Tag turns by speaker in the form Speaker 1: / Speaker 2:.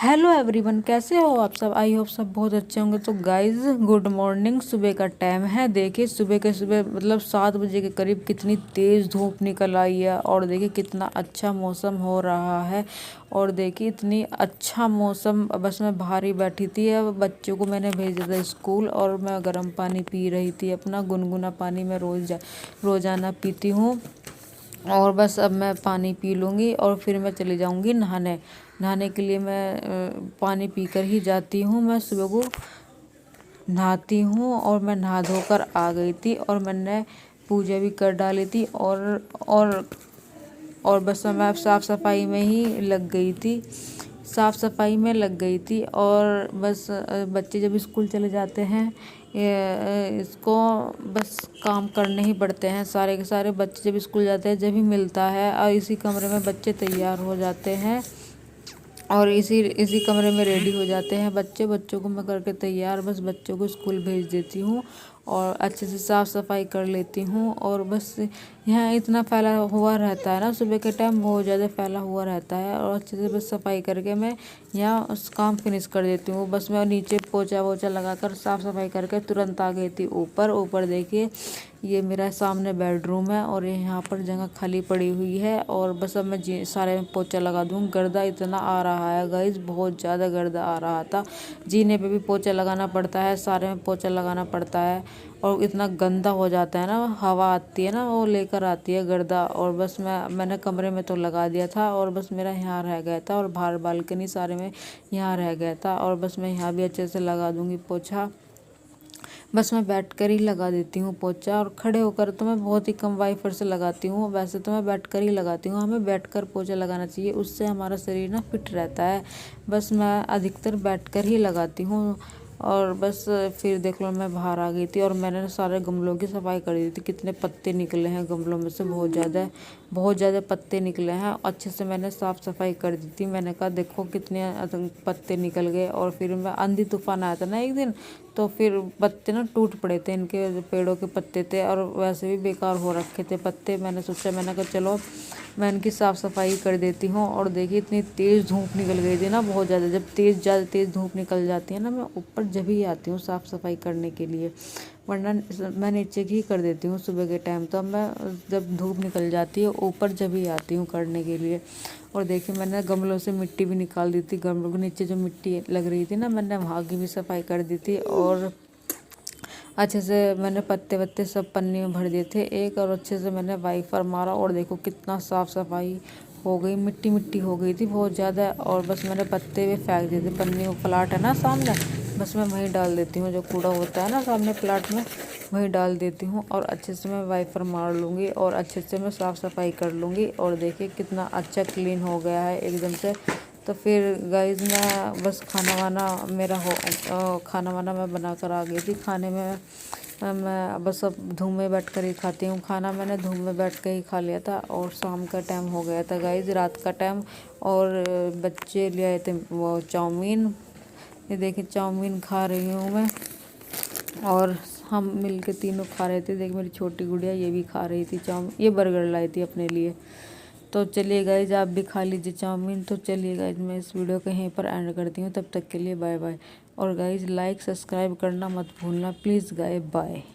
Speaker 1: Hello everyone, कैसे हो आप सब। आई होप सब बहुत अच्छे होंगे। तो गाइज गुड मॉर्निंग। सुबह का टाइम है। देखिए सुबह के सुबह मतलब 7 बजे के करीब कितनी तेज़ धूप निकल आई है और देखिए कितना अच्छा मौसम हो रहा है। और देखिए इतनी अच्छा मौसम, बस मैं बाहर ही बैठी थी। अब बच्चों को मैंने भेजा था स्कूल और मैं गर्म पानी पी रही थी। अपना गुनगुना पानी मैं रोज़ाना पीती हूँ। और बस अब मैं पानी पी लूँगी और फिर मैं चली जाऊँगी नहाने के लिए। मैं पानी पीकर ही जाती हूँ। मैं सुबह को नहाती हूँ और मैं नहा धोकर आ गई थी और मैंने पूजा भी कर डाली थी और बस मैं साफ़ सफाई में ही लग गई थी। और बस बच्चे जब स्कूल चले जाते हैं इसको बस काम करने ही पड़ते हैं। सारे के सारे बच्चे जब स्कूल जाते हैं जब ही मिलता है और इसी कमरे में बच्चे तैयार हो जाते हैं और इसी कमरे में रेडी हो जाते हैं बच्चों को मैं करके तैयार बस बच्चों को स्कूल भेज देती हूँ और अच्छे से साफ़ सफाई कर लेती हूँ। और बस यहाँ इतना फैला हुआ रहता है ना, सुबह के टाइम बहुत ज़्यादा फैला हुआ रहता है और अच्छे से बस सफाई करके मैं यहाँ उस काम फिनिश कर देती हूँ। बस मैं नीचे पोछा वोछा लगाकर साफ़ सफाई करके तुरंत आ गई थी ऊपर देखिए ये मेरा सामने बेडरूम है और यहाँ पर जगह खाली पड़ी हुई है। और बस अब मैं सारे में पोछा लगा दूँ। गर्दा इतना आ रहा है गाइस, बहुत ज़्यादा गर्दा आ रहा था। जीने पे भी पोछा लगाना पड़ता है, सारे में पोछा लगाना पड़ता है और इतना गंदा हो जाता है ना, हवा आती है ना वो लेकर आती है गर्दा। और बस मैंने कमरे में तो लगा दिया था और बस मेरा यहाँ रह गया था और बाहर बालकनी सारे में यहाँ रह गया था और बस मैं यहाँ भी अच्छे से लगा दूँगी पोछा। बस मैं बैठकर ही लगा देती हूँ पोछा और खड़े होकर तो मैं बहुत ही कम वाइफर से लगाती हूँ। वैसे तो मैं बैठकर ही लगाती हूँ, हमें बैठकर पोछा लगाना चाहिए, उससे हमारा शरीर ना फिट रहता है। बस मैं अधिकतर बैठकर ही लगाती हूँ। और बस फिर देख लो मैं बाहर आ गई थी और मैंने सारे गमलों की सफाई कर दी थी। कितने पत्ते निकले हैं गमलों में से, बहुत ज़्यादा पत्ते निकले हैं। अच्छे से मैंने साफ़ सफाई कर दी थी। मैंने कहा देखो कितने पत्ते निकल गए। और फिर मैं आंधी तूफान आया था ना एक दिन, तो फिर पत्ते ना टूट पड़े थे, इनके जो पेड़ों के पत्ते थे और वैसे भी बेकार हो रखे थे पत्ते। मैंने कहा चलो मैं इनकी साफ़ सफाई कर देती हूँ। और देखिए इतनी तेज़ धूप निकल गई थी ना, बहुत ज़्यादा। जब ज़्यादा तेज़ धूप निकल जाती है ना, मैं ऊपर जब ही आती हूँ साफ़ सफाई करने के लिए, वरना मैं नीचे की कर देती हूँ सुबह के टाइम। तो अब मैं जब धूप निकल जाती है ऊपर जब ही आती हूँ करने के लिए। और देखिए मैंने गमलों से मिट्टी भी निकाल दी थी, गमलों के नीचे जो मिट्टी लग रही थी ना, मैंने वहाँ की भी सफाई कर दी थी। और अच्छे से मैंने पत्ते वत्ते सब पन्नी में भर दिए थे एक, और अच्छे से मैंने वाइपर मारा और देखो कितना साफ़ सफाई हो गई। मिट्टी हो गई थी बहुत ज़्यादा। और बस मैंने पत्ते भी फेंक दिए थे, पन्नी में प्लाट है ना सामने, बस मैं वहीं डाल देती हूँ। जो कूड़ा होता है ना सामने प्लाट में, वहीं डाल देती हूँ और अच्छे से मैं वाइपर मार लूँगी और अच्छे से मैं साफ़ सफाई कर लूँगी। और देखिए कितना अच्छा क्लीन हो गया है एकदम से। तो फिर गाइस मैं बस खाना वाना मैं बना कर आ गई थी। खाने में मैं बस अब धूम में बैठ कर ही खाती हूँ खाना। मैंने धूम में बैठ कर ही खा लिया था और शाम का टाइम हो गया था गाइस, रात का टाइम। और बच्चे ले आए थे वो चाउमीन, ये देखिए चाउमीन खा रही हूँ मैं और हम मिलके तीनों खा रहे थे। देख मेरी छोटी गुड़िया ये भी खा रही थी चाउमीन, ये बर्गर लाई थी अपने लिए। तो चलिए गाइज आप भी खा लीजिए चाउमीन। तो चलिए गाइज मैं इस वीडियो को यहीं पर एंड करती हूँ, तब तक के लिए बाय बाय। और गाइज लाइक सब्सक्राइब करना मत भूलना प्लीज़ गाइज, बाय।